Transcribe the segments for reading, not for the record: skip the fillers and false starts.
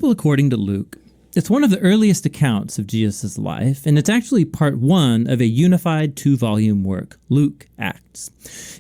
Gospel according to Luke, it's one of the earliest accounts of Jesus' life, and it's actually part one of a unified 2-volume work, Luke Acts.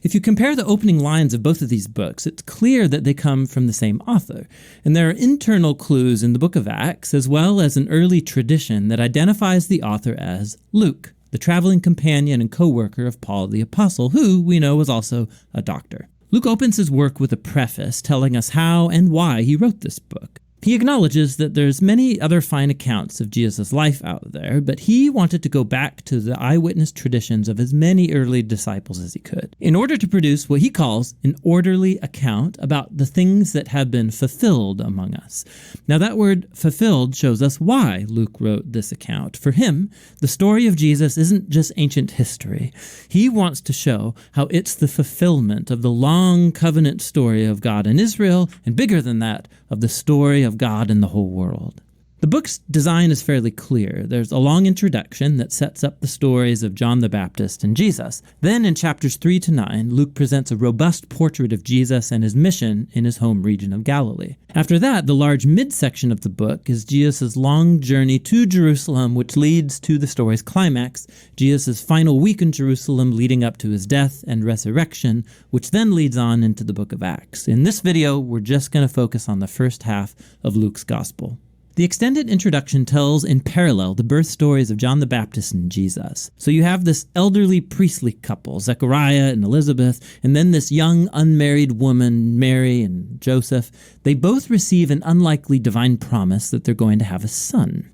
If you compare the opening lines of both of these books, it's clear that they come from the same author, and there are internal clues in the book of Acts, as well as an early tradition that identifies the author as Luke, the traveling companion and co-worker of Paul the Apostle, who we know was also a doctor. Luke opens his work with a preface telling us how and why he wrote this book. He acknowledges that there's many other fine accounts of Jesus' life out there, but he wanted to go back to the eyewitness traditions of as many early disciples as he could, in order to produce what he calls an orderly account about the things that have been fulfilled among us. Now that word fulfilled shows us why Luke wrote this account. For him, the story of Jesus isn't just ancient history. He wants to show how it's the fulfillment of the long covenant story of God and Israel, and bigger than that, of the story of God in the whole world. The book's design is fairly clear. There's a long introduction that sets up the stories of John the Baptist and Jesus. Then in chapters 3 to 9, Luke presents a robust portrait of Jesus and his mission in his home region of Galilee. After that, the large midsection of the book is Jesus' long journey to Jerusalem, which leads to the story's climax, Jesus' final week in Jerusalem leading up to his death and resurrection, which then leads on into the book of Acts. In this video, we're just going to focus on the first half of Luke's gospel. The extended introduction tells in parallel the birth stories of John the Baptist and Jesus. So you have this elderly priestly couple, Zechariah and Elizabeth, and then this young unmarried woman, Mary and Joseph. They both receive an unlikely divine promise that they're going to have a son.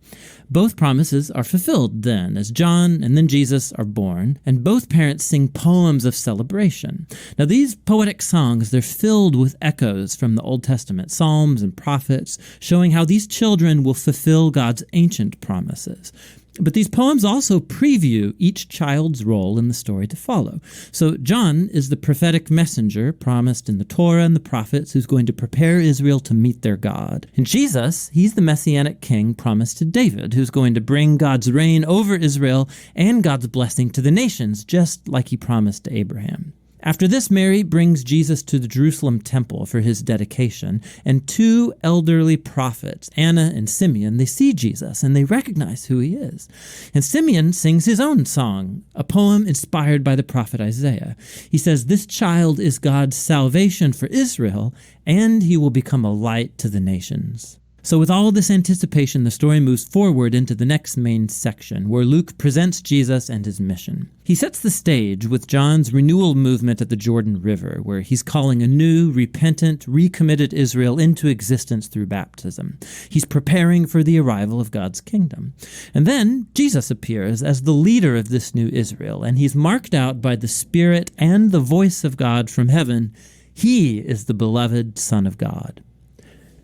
Both promises are fulfilled then, as John and then Jesus are born, and both parents sing poems of celebration. Now these poetic songs, they're filled with echoes from the Old Testament, Psalms and prophets, showing how these children will fulfill God's ancient promises. But these poems also preview each child's role in the story to follow. So John is the prophetic messenger promised in the Torah and the prophets who's going to prepare Israel to meet their God. And Jesus, he's the messianic king promised to David, who's going to bring God's reign over Israel and God's blessing to the nations, just like he promised to Abraham. After this, Mary brings Jesus to the Jerusalem temple for his dedication, and two elderly prophets, Anna and Simeon, they see Jesus and they recognize who he is. And Simeon sings his own song, a poem inspired by the prophet Isaiah. He says, "This child is God's salvation for Israel, and he will become a light to the nations." So with all of this anticipation, the story moves forward into the next main section, where Luke presents Jesus and his mission. He sets the stage with John's renewal movement at the Jordan River, where he's calling a new, repentant, recommitted Israel into existence through baptism. He's preparing for the arrival of God's kingdom. And then Jesus appears as the leader of this new Israel, and he's marked out by the Spirit and the voice of God from heaven. He is the beloved Son of God.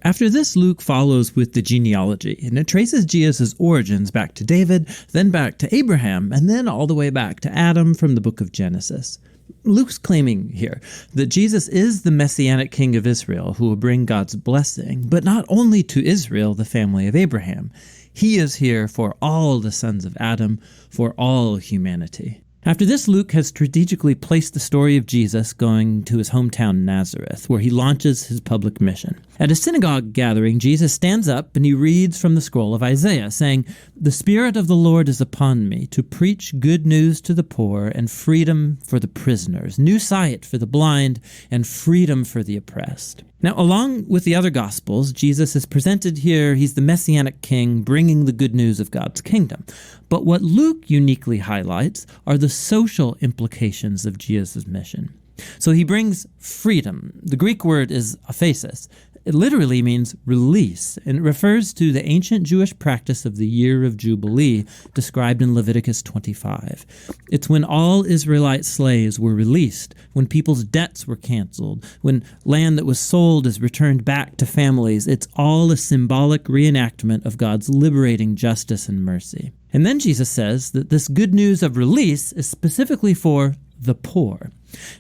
After this, Luke follows with the genealogy, and it traces Jesus' origins back to David, then back to Abraham, and then all the way back to Adam from the book of Genesis. Luke's claiming here that Jesus is the messianic king of Israel who will bring God's blessing, but not only to Israel, the family of Abraham. He is here for all the sons of Adam, for all humanity. After this, Luke has strategically placed the story of Jesus going to his hometown Nazareth, where he launches his public mission. At a synagogue gathering, Jesus stands up and he reads from the scroll of Isaiah, saying, "The Spirit of the Lord is upon me, to preach good news to the poor and freedom for the prisoners, new sight for the blind and freedom for the oppressed." Now, along with the other Gospels, Jesus is presented here. He's the Messianic King bringing the good news of God's kingdom. But what Luke uniquely highlights are the social implications of Jesus' mission. So he brings freedom. The Greek word is aphesis. It literally means release, and it refers to the ancient Jewish practice of the year of Jubilee described in Leviticus 25. It's when all Israelite slaves were released, when people's debts were canceled, when land that was sold is returned back to families. It's all a symbolic reenactment of God's liberating justice and mercy. And then Jesus says that this good news of release is specifically for the poor.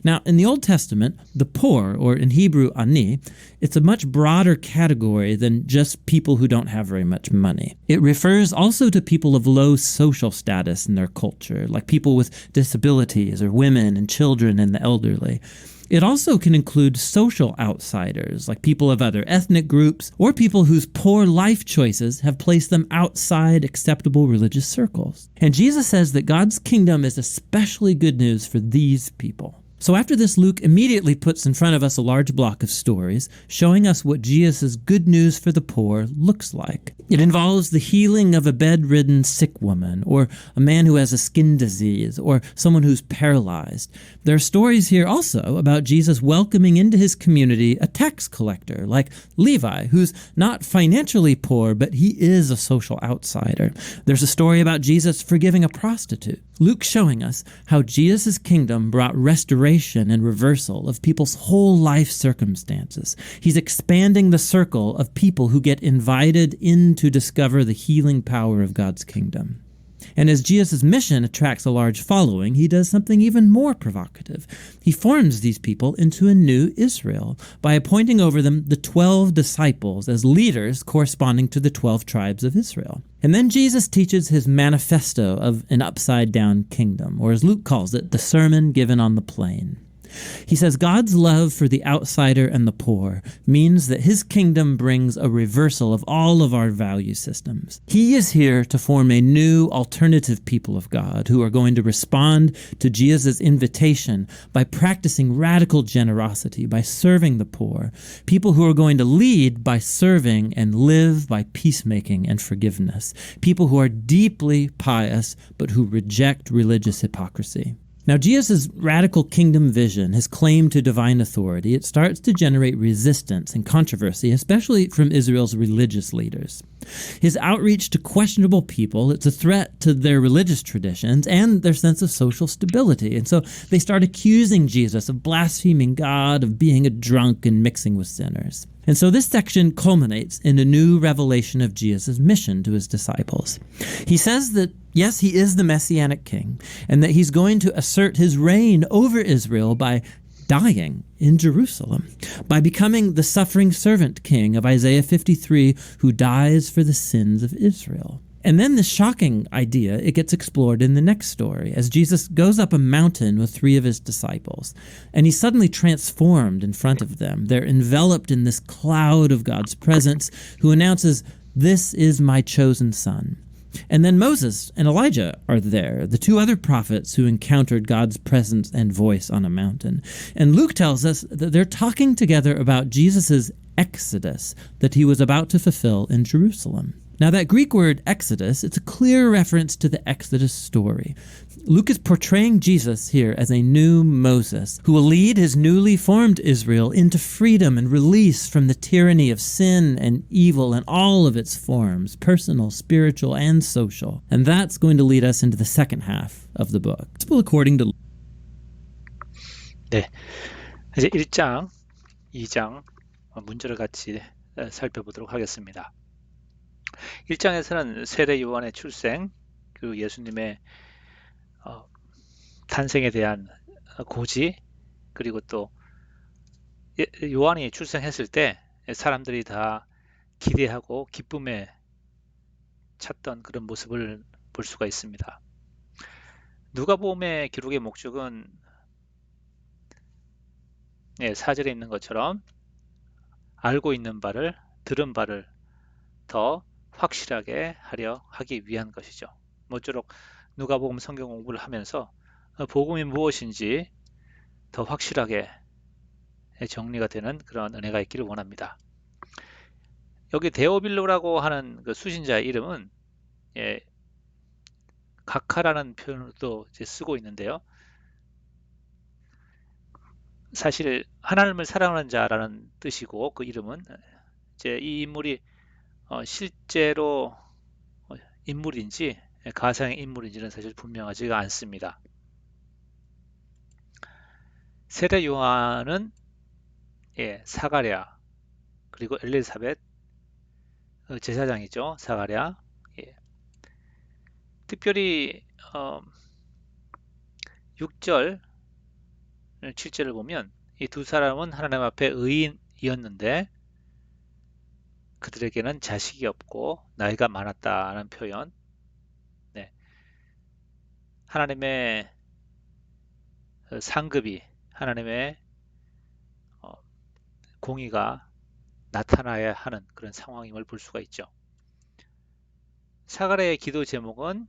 Now, in the Old Testament, the poor, or in Hebrew, ani, it's a much broader category than just people who don't have very much money. It refers also to people of low social status in their culture, like people with disabilities or women and children and the elderly. It also can include social outsiders, like people of other ethnic groups, or people whose poor life choices have placed them outside acceptable religious circles. And Jesus says that God's kingdom is especially good news for these people. So after this, Luke immediately puts in front of us a large block of stories, showing us what Jesus' good news for the poor looks like. It involves the healing of a bedridden sick woman, or a man who has a skin disease, or someone who's paralyzed. There are stories here also about Jesus welcoming into his community a tax collector, like Levi, who's not financially poor, but he is a social outsider. There's a story about Jesus forgiving a prostitute. Luke showing us how Jesus' kingdom brought restoration and reversal of people's whole life circumstances. He's expanding the circle of people who get invited in to discover the healing power of God's kingdom. And as Jesus' mission attracts a large following, he does something even more provocative. He forms these people into a new Israel by appointing over them the 12 disciples as leaders corresponding to the 12 tribes of Israel. And then Jesus teaches his manifesto of an upside-down kingdom, or as Luke calls it, the sermon given on the plain. He says God's love for the outsider and the poor means that his kingdom brings a reversal of all of our value systems. He is here to form a new alternative people of God who are going to respond to Jesus' invitation by practicing radical generosity, by serving the poor, people who are going to lead by serving and live by peacemaking and forgiveness, people who are deeply pious but who reject religious hypocrisy. Now, Jesus' radical kingdom vision, his claim to divine authority, it starts to generate resistance and controversy, especially from Israel's religious leaders. His outreach to questionable people, it's a threat to their religious traditions and their sense of social stability. And so they start accusing Jesus of blaspheming God, of being a drunk and mixing with sinners. And so this section culminates in a new revelation of Jesus' mission to his disciples. He says that, yes, he is the Messianic king, and that he's going to assert his reign over Israel by dying in Jerusalem, by becoming the suffering servant king of Isaiah 53, who dies for the sins of Israel. And then this shocking idea, it gets explored in the next story as Jesus goes up a mountain with 3 of his disciples, and he's suddenly transformed in front of them. They're enveloped in this cloud of God's presence, who announces, "This is my chosen son." And then Moses and Elijah are there, the 2 other prophets who encountered God's presence and voice on a mountain. And Luke tells us that they're talking together about Jesus' exodus that he was about to fulfill in Jerusalem. Now, that Greek word exodus, it's a clear reference to the Exodus story. Luke is portraying Jesus here as a new Moses who will lead his newly formed Israel into freedom and release from the tyranny of sin and evil in all of its forms, personal, spiritual, and social. And that's going to lead us into the second half of the book. Gospel according to 네, 이제 1장, 2장 문제를 같이 살펴보도록 하겠습니다. 1장에서는 세례 요한의 출생, 그리고 예수님의 탄생에 대한 고지, 그리고 또 요한이 출생했을 때 사람들이 다 기대하고 기쁨에 찼던 그런 모습을 볼 수가 있습니다. 누가복음의 기록의 목적은 사절에 있는 것처럼 알고 있는 바를, 들은 바를 더 확실하게 하기 위한 것이죠. 모쪼록 누가복음 성경 공부를 하면서 복음이 무엇인지 더 확실하게 정리가 되는 그런 은혜가 있기를 원합니다. 여기 데오빌로라고 하는 그 수신자의 이름은 각하라는 표현으로도 쓰고 있는데요. 사실 하나님을 사랑하는 자라는 뜻이고, 그 이름은 이 인물이 실제로 인물인지 가상의 인물인지는 사실 분명하지가 않습니다. 세례 요한은 사가랴, 그리고 엘리사벳 제사장이죠. 사가랴. 특별히 6절, 7절을 보면 이 2 사람은 하나님 앞에 의인이었는데 그들에게는 자식이 없고 나이가 많았다는 표현. 하나님의 상급이, 하나님의 공의가 나타나야 하는 그런 상황임을 볼 수가 있죠. 사가랴의 기도 제목은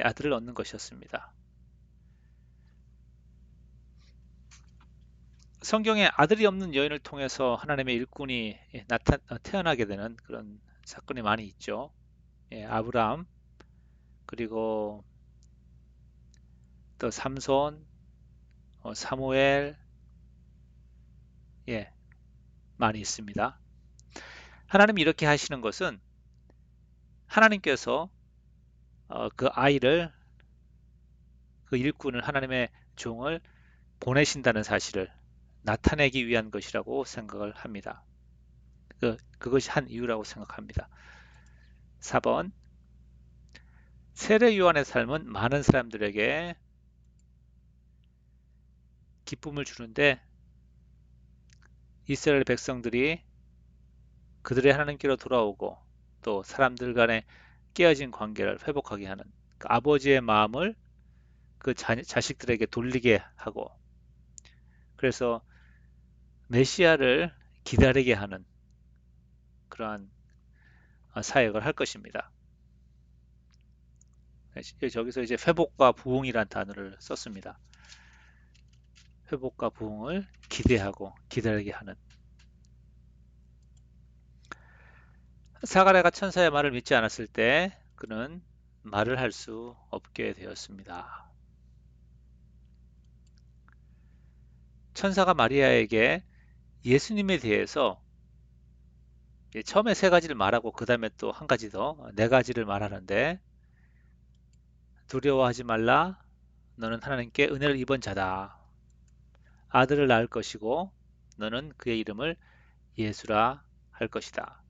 아들을 얻는 것이었습니다. 성경에 아들이 없는 여인을 통해서 하나님의 일꾼이 태어나게 되는 그런 사건이 많이 있죠. 아브라함, 그리고 또 삼손, 사무엘, 많이 있습니다. 하나님이 이렇게 하시는 것은 하나님께서 그 아이를, 그 일꾼을, 하나님의 종을 보내신다는 사실을 나타내기 위한 것이라고 생각을 합니다. 그것이 한 이유라고 생각합니다. 4번, 세례 요한의 삶은 많은 사람들에게 기쁨을 주는데 이스라엘 백성들이 그들의 하나님께로 돌아오고 또 사람들 간의 깨어진 관계를 회복하게 하는 그 아버지의 마음을 그 자식들에게 돌리게 하고, 그래서 메시아를 기다리게 하는 그러한 사역을 할 것입니다. 저기서 이제 회복과 부흥이란 단어를 썼습니다. 회복과 부흥을 기대하고 기다리게 하는. 사가랴가 천사의 말을 믿지 않았을 때 그는 말을 할 수 없게 되었습니다. 천사가 마리아에게 예수님에 대해서 처음에 세 가지를 말하고 그 다음에 또 한 가지 더, 네 가지를 말하는데, 두려워하지 말라. 너는 하나님께 은혜를 입은 자다. 아들을 낳을 것이고 너는 그의 이름을 예수라 할 것이다.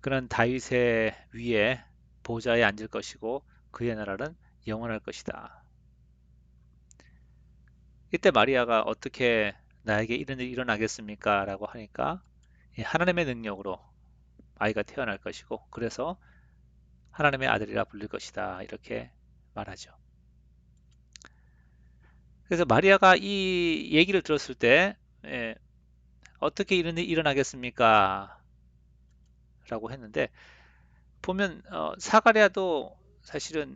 그는 다윗의 위에 보좌에 앉을 것이고 그의 나라는 영원할 것이다. 이때 마리아가 어떻게 나에게 이런 일이 일어나겠습니까? 라고 하니까 하나님의 능력으로 아이가 태어날 것이고 그래서 하나님의 아들이라 불릴 것이다. 이렇게 말하죠. 그래서 마리아가 이 얘기를 들었을 때 어떻게 이런 일이 일어나겠습니까? 라고 했는데 보면 사가랴도 사실은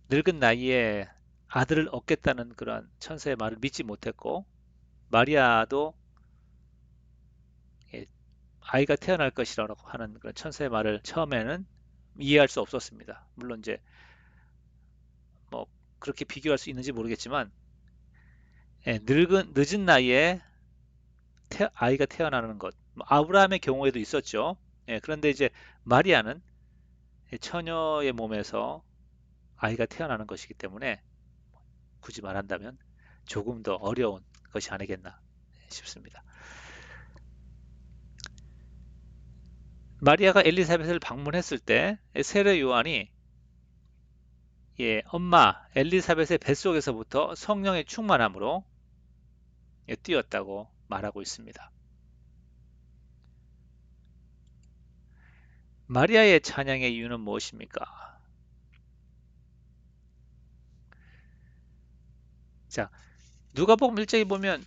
늙은 나이에 아들을 얻겠다는 그런 천사의 말을 믿지 못했고 마리아도 아이가 태어날 것이라고 하는 그런 천사의 말을 처음에는 이해할 수 없었습니다. 물론 이제 뭐 그렇게 비교할 수 있는지 모르겠지만 늦은 나이에 아이가 태어나는 것, 아브라함의 경우에도 있었죠. 그런데 이제 마리아는 처녀의 몸에서 아이가 태어나는 것이기 때문에 굳이 말한다면 조금 더 어려운 것이 아니겠나 싶습니다. 마리아가 엘리사벳을 방문했을 때 세례 요한이 엄마 엘리사벳의 뱃속에서부터 성령의 충만함으로 뛰었다고 말하고 있습니다. 마리아의 찬양의 이유는 무엇입니까? 자, 누가복음 1장에 보면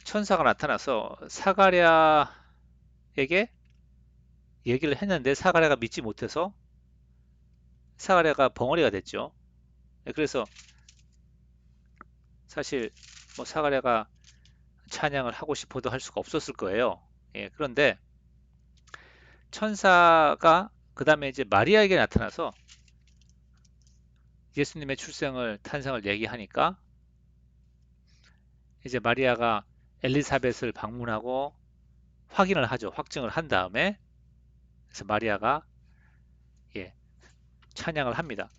천사가 나타나서 사가랴에게 얘기를 했는데 사가랴가 믿지 못해서 사가랴가 벙어리가 됐죠. 그래서 사실 뭐 사가랴가 찬양을 하고 싶어도 할 수가 없었을 거예요. 그런데 천사가 그 다음에 이제 마리아에게 나타나서 예수님의 탄생을 얘기하니까 이제 마리아가 엘리사벳을 방문하고 확인을 하죠. 확증을 한 다음에 그래서 마리아가 찬양을 합니다.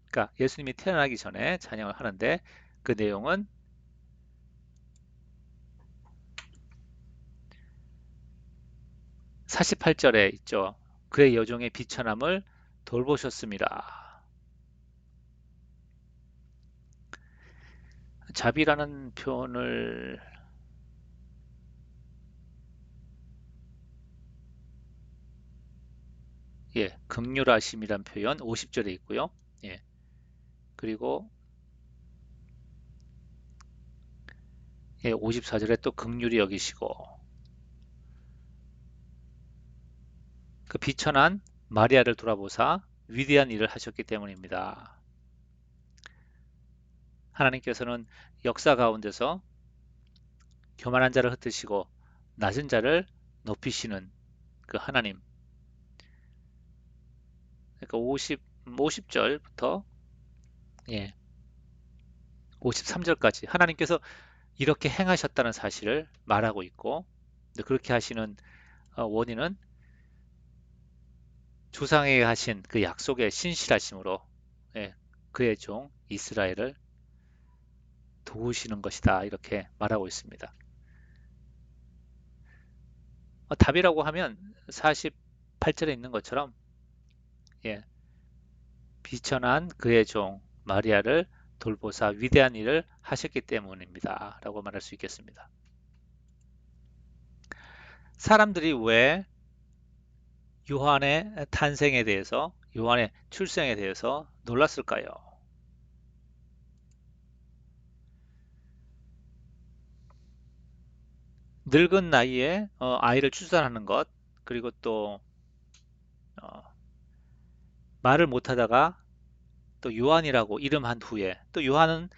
그러니까 예수님이 태어나기 전에 찬양을 하는데 그 내용은 48절에 있죠. 그의 여종의 비천함을 돌보셨습니다. 자비라는 표현을 긍휼하심이란 표현 50절에 있고요. 그리고 예, 54절에 또 긍휼히 여기시고 그 비천한 마리아를 돌아보사 위대한 일을 하셨기 때문입니다. 하나님께서는 역사 가운데서 교만한 자를 흩으시고 낮은 자를 높이시는 그 하나님. 그러니까 50절부터 예, 53절까지 하나님께서 이렇게 행하셨다는 사실을 말하고 있고 그렇게 하시는 원인은 조상에게 하신 그 약속의 신실하심으로 예, 그의 종 이스라엘을 도우시는 것이다 이렇게 말하고 있습니다. 답이라고 하면 48절에 있는 것처럼 예, 비천한 그의 종 마리아를 돌보사 위대한 일을 하셨기 때문입니다. 라고 말할 수 있겠습니다. 사람들이 왜 요한의 탄생에 대해서, 요한의 출생에 대해서 놀랐을까요? 늙은 나이에 아이를 출산하는 것, 그리고 또 어, 말을 못하다가 또 요한이라고 이름한 후에 또 요한은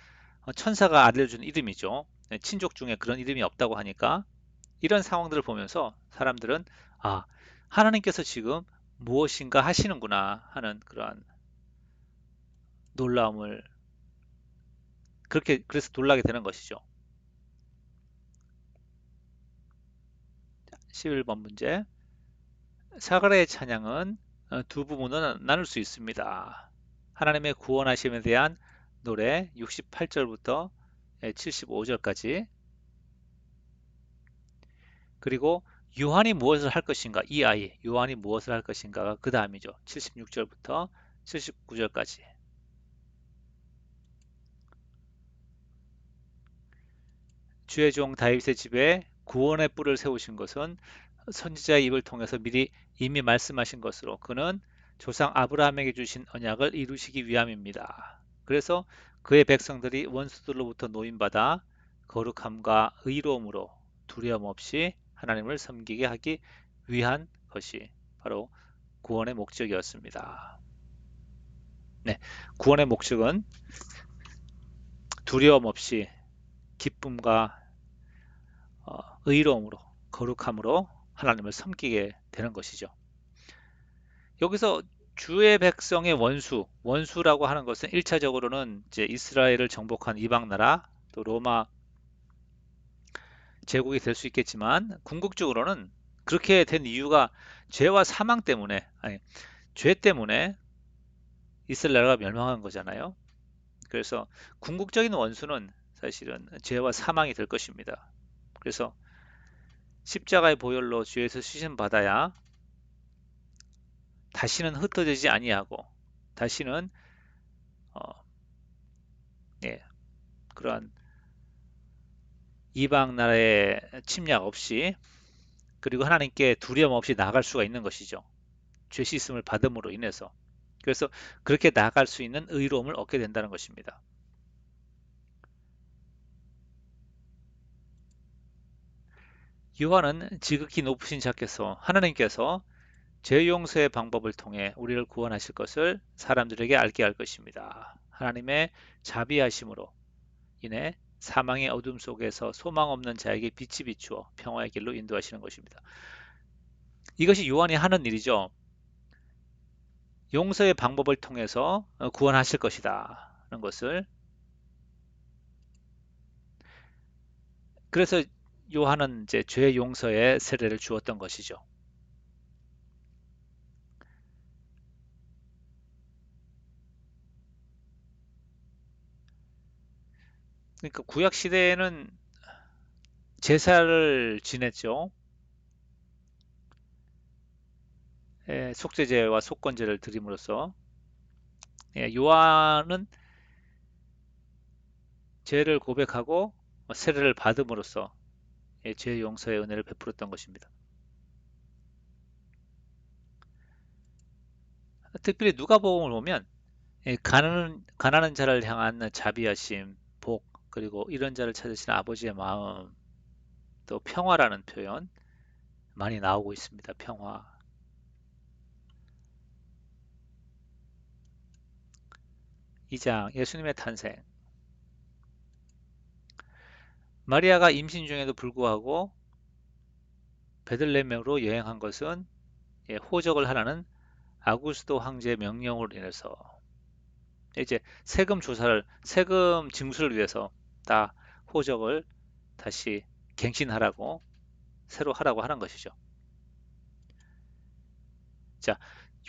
천사가 알려준 이름이죠. 네, 친족 중에 그런 이름이 없다고 하니까 이런 상황들을 보면서 사람들은 아, 하나님께서 지금 무엇인가 하시는구나 하는 그러한 놀라움을 그래서 놀라게 되는 것이죠. 11번 문제. 사가랴의 찬양은 두 부분으로 나눌 수 있습니다. 하나님의 구원하심에 대한 노래 68절부터 75절까지 그리고 요한이 무엇을 할 것인가 이 아이 요한이 무엇을 할 것인가가 그 다음이죠. 76절부터 79절까지 주의 종 다윗의 집에 구원의 뿔을 세우신 것은 선지자의 입을 통해서 미리 이미 말씀하신 것으로 그는 조상 아브라함에게 주신 언약을 이루시기 위함입니다. 그래서 그의 백성들이 원수들로부터 노임받아 거룩함과 의로움으로 두려움 없이 하나님을 섬기게 하기 위한 것이 바로 구원의 목적이었습니다. 네, 구원의 목적은 두려움 없이 기쁨과 의로움으로 거룩함으로 하나님을 섬기게 되는 것이죠. 여기서 주의 백성의 원수라고 하는 것은 1차적으로는 이제 이스라엘을 정복한 이방 나라, 또 로마 제국이 될 수 있겠지만 궁극적으로는 그렇게 된 이유가 죄와 사망 때문에, 아니, 죄 때문에 이스라엘 나라가 멸망한 거잖아요. 그래서 궁극적인 원수는 사실은 죄와 사망이 될 것입니다. 그래서 십자가의 보혈로 죄에서 씻음 받아야 다시는 흩어지지 아니하고 다시는 어, 예, 그러한 이방 나라의 침략 없이 그리고 하나님께 두려움 없이 나아갈 수가 있는 것이죠. 죄 씻음을 받음으로 인해서. 그래서 그렇게 나아갈 수 있는 의로움을 얻게 된다는 것입니다. 요한은 지극히 높으신 자께서 하나님께서 죄 용서의 방법을 통해 우리를 구원하실 것을 사람들에게 알게 할 것입니다. 하나님의 자비하심으로 인해 사망의 어둠 속에서 소망 없는 자에게 빛이 비추어 평화의 길로 인도하시는 것입니다. 이것이 요한이 하는 일이죠. 용서의 방법을 통해서 구원하실 것이다. 하는 것을. 그래서 요한은 이제 죄 용서의 세례를 주었던 것이죠. 그러니까 구약 시대에는 제사를 지냈죠. 예, 속죄제와 속건제를 드림으로써 예, 요한은 죄를 고백하고 세례를 받음으로써 예, 죄 용서의 은혜를 베풀었던 것입니다. 특별히 누가복음을 보면 예, 가난한 자를 향한 자비하심, 복, 그리고 이런 자를 찾으시는 아버지의 마음, 또 평화라는 표현 많이 나오고 있습니다. 평화. 2장 예수님의 탄생. 마리아가 임신 중에도 불구하고 베들레헴으로 여행한 것은 호적을 하라는 아구스도 황제의 명령으로 인해서 이제 세금 징수를 위해서 다 호적을 다시 갱신하라고 새로 하라고 하는 것이죠. 자,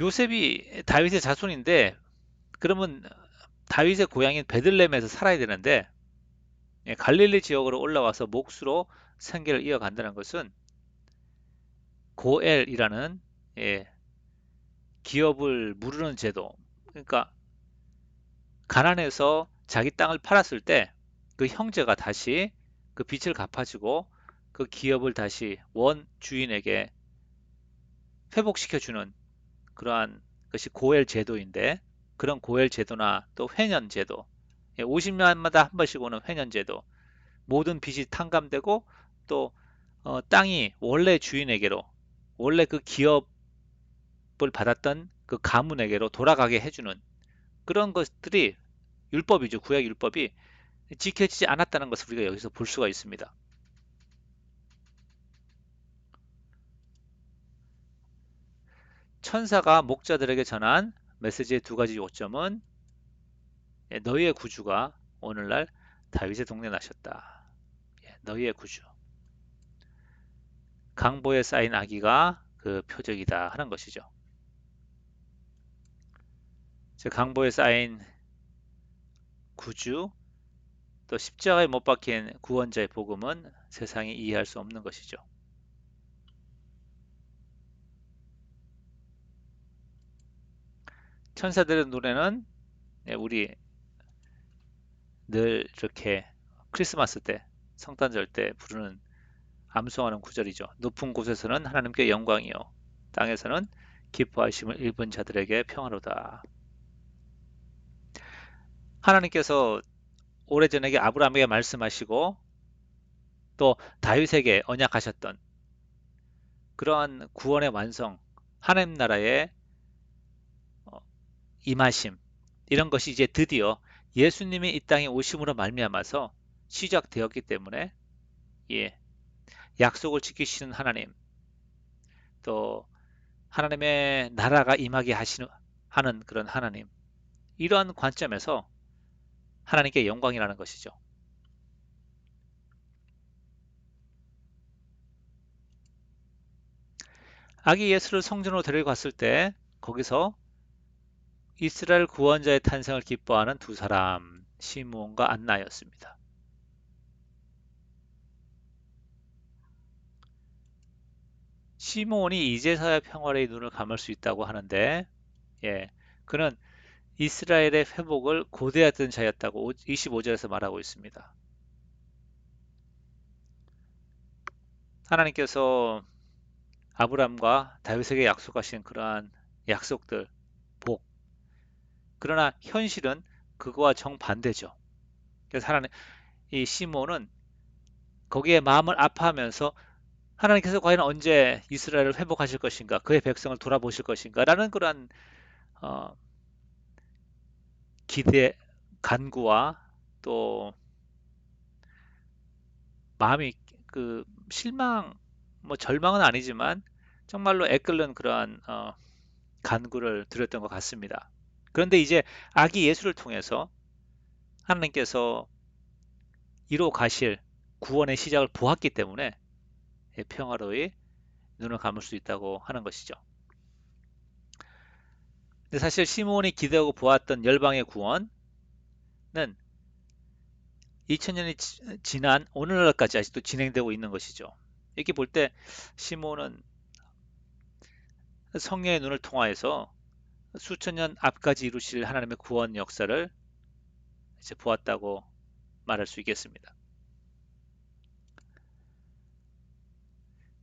요셉이 다윗의 자손인데 그러면 다윗의 고향인 베들레헴에서 살아야 되는데 갈릴리 지역으로 올라와서 몫으로 생계를 이어간다는 것은 고엘이라는 기업을 무르는 제도. 그러니까 가난해서 자기 땅을 팔았을 때 그 형제가 다시 그 빚을 갚아주고 그 기업을 다시 원 주인에게 회복시켜주는 그러한 것이 고엘 제도인데 그런 고엘 제도나 또 회년 제도 50년마다 한 번씩 오는 회년 제도 모든 빚이 탕감되고 또 땅이 원래 주인에게로 원래 그 기업을 받았던 그 가문에게로 돌아가게 해주는 그런 것들이 율법이죠. 구약 율법이 지켜지지 않았다는 것을 우리가 여기서 볼 수가 있습니다. 천사가 목자들에게 전한 메시지의 두 가지 요점은 너희의 구주가 오늘날 다윗의 동네에 나셨다. 너희의 구주. 강보에 쌓인 아기가 그 표적이다 하는 것이죠. 강보에 쌓인 구주 또 십자가에 못 박힌 구원자의 복음은 세상이 이해할 수 없는 것이죠. 천사들의 노래는 우리 늘 이렇게 크리스마스 때 성탄절 때 부르는 암송하는 구절이죠. 높은 곳에서는 하나님께 영광이요 땅에서는 기뻐하심을 입은 자들에게 평화로다. 하나님께서 오래전에 아브라함에게 말씀하시고 또 다윗에게 언약하셨던 그러한 구원의 완성, 하나님 나라의 임하심 이런 것이 이제 드디어 예수님이 이 땅에 오심으로 말미암아서 시작되었기 때문에 약속을 지키시는 하나님 또 하나님의 나라가 임하게 하는 그런 하나님 이러한 관점에서 하나님께 영광이라는 것이죠. 아기 예수를 성전으로 데리고 갔을 때 거기서 이스라엘 구원자의 탄생을 기뻐하는 두 사람 시므온과 안나였습니다. 시므온이 이제서야 평화의 눈을 감을 수 있다고 하는데 그는 이스라엘의 회복을 고대하던 자였다고 25절에서 말하고 있습니다. 하나님께서 아브람과 다윗에게 약속하신 그러한 약속들, 복. 그러나 현실은 그거와 정반대죠. 그래서 이 시므온은 거기에 마음을 아파하면서 하나님께서 과연 언제 이스라엘을 회복하실 것인가, 그의 백성을 돌아보실 것인가 라는 그러한 기대, 간구와 또 마음이 그 실망, 뭐 절망은 아니지만 정말로 애끓는 그러한 간구를 드렸던 것 같습니다. 그런데 이제 아기 예수를 통해서 하나님께서 이루 가실 구원의 시작을 보았기 때문에 평화로이 눈을 감을 수 있다고 하는 것이죠. 근데 사실 시므온이 기대하고 보았던 열방의 구원은 2000년이 지난 오늘날까지 아직도 진행되고 있는 것이죠. 이렇게 볼 때 시므온은 성령의 눈을 통하여서 수천 년 앞까지 이루실 하나님의 구원 역사를 이제 보았다고 말할 수 있겠습니다.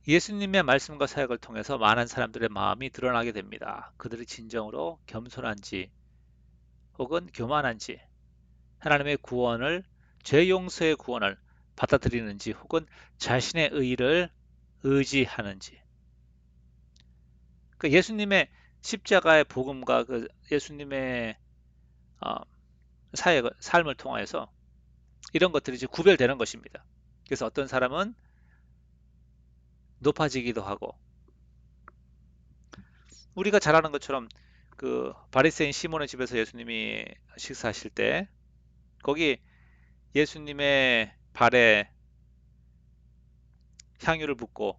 예수님의 말씀과 사역을 통해서 많은 사람들의 마음이 드러나게 됩니다. 그들이 진정으로 겸손한지 혹은 교만한지 하나님의 구원을 죄 용서의 구원을 받아들이는지 혹은 자신의 의를 의지하는지. 그 예수님의 십자가의 복음과 그 예수님의 어, 삶을 통하여서 이런 것들이 이제 구별되는 것입니다. 그래서 어떤 사람은 높아지기도 하고, 우리가 잘 아는 것처럼 그 바리새인 시몬의 집에서 예수님이 식사하실 때 거기 예수님의 발에 향유를 붓고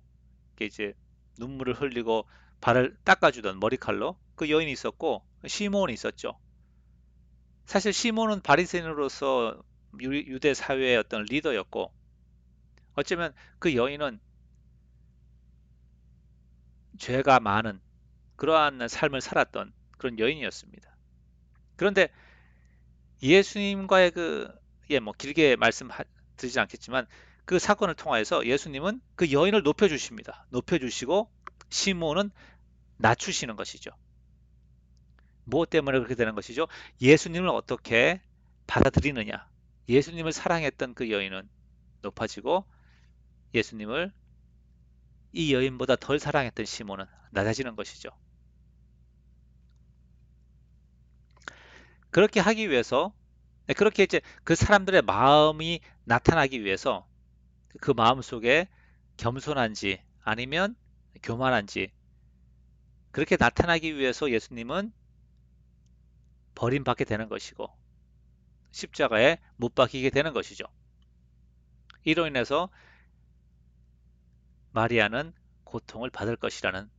이제 눈물을 흘리고 발을 닦아주던 머리칼로 그 여인이 있었고, 시몬이 있었죠. 사실 시몬은 바리새인으로서 유대 사회의 어떤 리더였고, 어쩌면 그 여인은 죄가 많은 그러한 삶을 살았던 그런 여인이었습니다. 그런데 예수님과의 뭐 길게 말씀드리지 않겠지만 그 사건을 통하여서 예수님은 그 여인을 높여주십니다. 높여주시고 시몬은 낮추시는 것이죠. 무엇 때문에 그렇게 되는 것이죠? 예수님을 어떻게 받아들이느냐. 예수님을 사랑했던 그 여인은 높아지고, 예수님을 이 여인보다 덜 사랑했던 시몬은 낮아지는 것이죠. 그렇게 하기 위해서, 그렇게 이제 그 사람들의 마음이 나타나기 위해서 그 마음 속에 겸손한지 아니면 교만한지 그렇게 나타나기 위해서 예수님은 버림받게 되는 것이고 십자가에 못 박히게 되는 것이죠. 이로 인해서 마리아는 고통을 받을 것이라는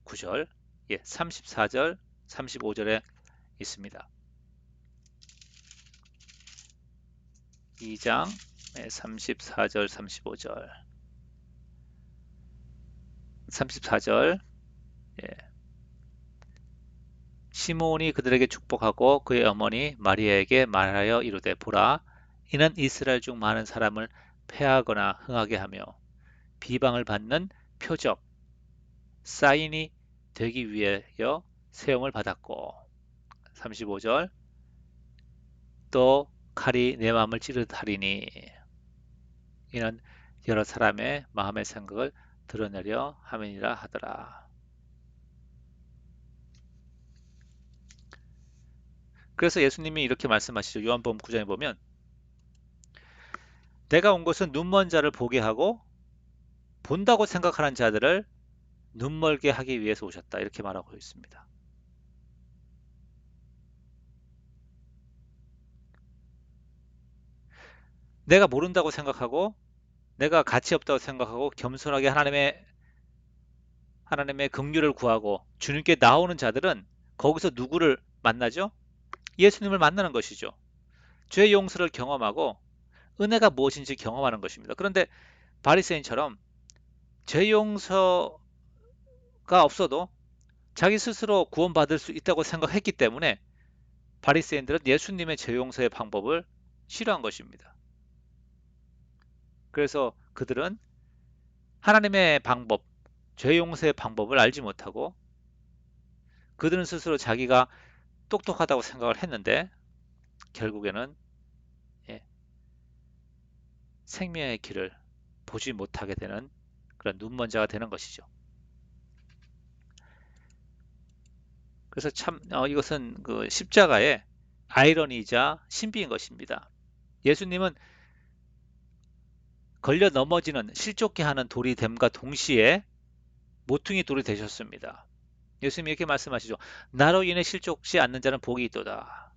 구절, 34절, 35절에 있습니다. 2장 34절, 35절. 34절. 시몬이 그들에게 축복하고 그의 어머니 마리아에게 말하여 이르되 보라, 이는 이스라엘 중 많은 사람을 패하거나 흥하게 하며 비방을 받는 표적, 사인이 되기 위하여 세움을 받았고. 35절. 또 칼이 내 마음을 찌르다리니 이는 여러 사람의 마음의 생각을 드러내려 함이니라 하더라. 그래서 예수님이 이렇게 말씀하시죠. 요한복음 9장에 보면 내가 온 것은 눈먼 자를 보게 하고 본다고 생각하는 자들을 눈멀게 하기 위해서 오셨다. 이렇게 말하고 있습니다. 내가 모른다고 생각하고 내가 가치 없다고 생각하고 겸손하게 하나님의 긍휼을 구하고 주님께 나오는 자들은 거기서 누구를 만나죠? 예수님을 만나는 것이죠. 죄 용서를 경험하고 은혜가 무엇인지 경험하는 것입니다. 그런데 바리새인처럼 죄 용서가 없어도 자기 스스로 구원받을 수 있다고 생각했기 때문에 바리새인들은 예수님의 죄 용서의 방법을 싫어한 것입니다. 그래서 그들은 하나님의 방법, 죄 용서의 방법을 알지 못하고 그들은 스스로 자기가 똑똑하다고 생각을 했는데 결국에는 생명의 길을 보지 못하게 되는 그런 눈먼 자가 되는 것이죠. 그래서 참 이것은 그 십자가의 아이러니이자 신비인 것입니다. 예수님은 걸려 넘어지는 실족케 하는 돌이 됨과 동시에 모퉁이 돌이 되셨습니다. 예수님이 이렇게 말씀하시죠. 나로 인해 실족지 않는 자는 복이 있도다.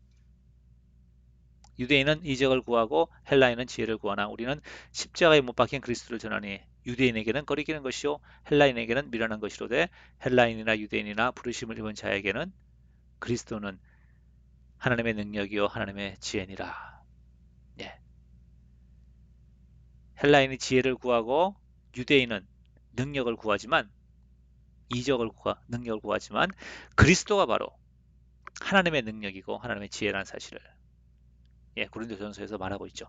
유대인은 이적을 구하고 헬라인은 지혜를 구하나 우리는 십자가에 못 박힌 그리스도를 전하니 유대인에게는 거리끼는 것이요 헬라인에게는 미련한 것이로되 헬라인이나 유대인이나 부르심을 입은 자에게는 그리스도는 하나님의 능력이요 하나님의 지혜니라. 예. 헬라인이 지혜를 구하고 유대인은 능력을 구하지만 능력을 구하지만 그리스도가 바로 하나님의 능력이고 하나님의 지혜라는 사실을 고린도전서에서 말하고 있죠.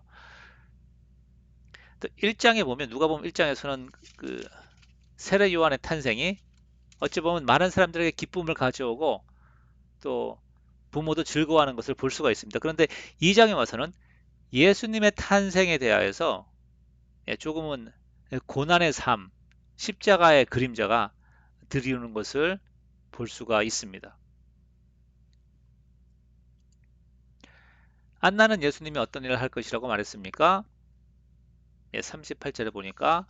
또 1장에 보면 누가복음 1장에서는 그 세례 요한의 탄생이 어찌 보면 많은 사람들에게 기쁨을 가져오고 또 부모도 즐거워하는 것을 볼 수가 있습니다. 그런데 2장에 와서는 예수님의 탄생에 대하여서 조금은 고난의 삶, 십자가의 그림자가 드리우는 것을 볼 수가 있습니다. 안나는 예수님이 어떤 일을 할 것이라고 말했습니까? 38절에 보니까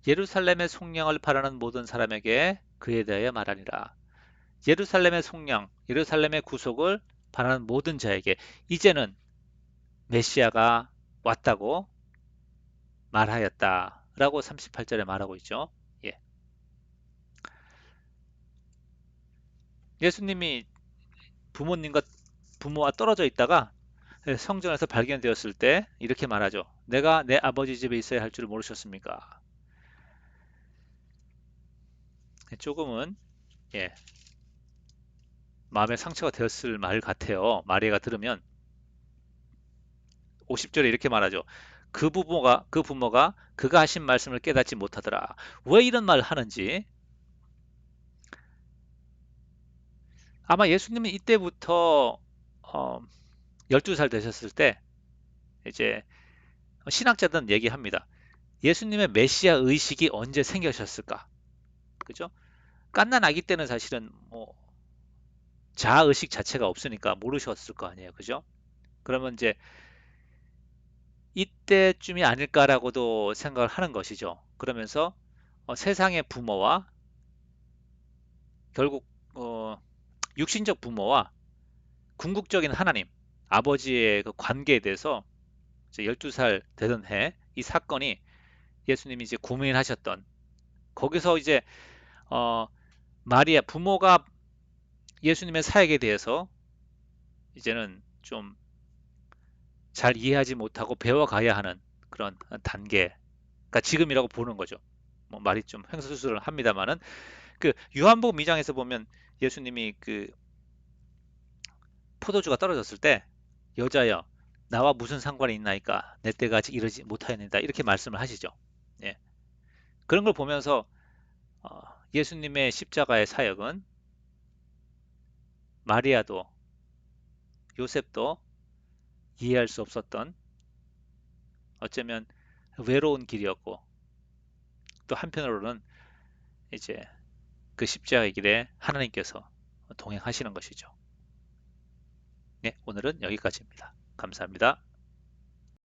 예루살렘의 속량을 바라는 모든 사람에게 그에 대하여 말하니라. 예루살렘의 속량, 예루살렘의 구속을 바라는 모든 자에게 이제는 메시아가 왔다고 말하였다라고 38절에 말하고 있죠. 예. 예수님이 부모와 떨어져 있다가 성전에서 발견되었을 때 이렇게 말하죠. 내가 내 아버지 집에 있어야 할 줄을 모르셨습니까? 조금은 예, 마음에 상처가 되었을 말 같아요. 마리아가 들으면 50절에 이렇게 말하죠. 그 부모가 그가 하신 말씀을 깨닫지 못하더라. 왜 이런 말을 하는지 아마 예수님은 이때부터 12살 되셨을 때 이제 신학자들은 얘기합니다. 예수님의 메시아 의식이 언제 생겨셨을까? 그죠? 갓난 아기 때는 사실은 뭐 자아 의식 자체가 없으니까 모르셨을 거 아니에요. 그죠? 그러면 이제 이때쯤이 아닐까라고도 생각을 하는 것이죠. 그러면서 세상의 부모와 결국 육신적 부모와 궁극적인 하나님, 아버지의 그 관계에 대해서 이제 12살 되던 해 이 사건이 예수님이 이제 고민하셨던 거기서 이제 어, 마리아 부모가 예수님의 사역에 대해서 이제는 좀 잘 이해하지 못하고 배워가야 하는 그런 단계, 그러니까 지금이라고 보는 거죠. 뭐 말이 좀 횡설수설을 합니다만은 그 요한복음 2장에서 보면 예수님이 그 포도주가 떨어졌을 때 여자여 나와 무슨 상관이 있나이까 내 때가 아직 이르지 못하였느니라 이렇게 말씀을 하시죠. 예. 그런 걸 보면서 어, 예수님의 십자가의 사역은 마리아도 요셉도 이해할 수 없었던 어쩌면 외로운 길이었고 또 한편으로는 이제 그 십자가의 길에 하나님께서 동행하시는 것이죠. 네, 오늘은 여기까지입니다. 감사합니다.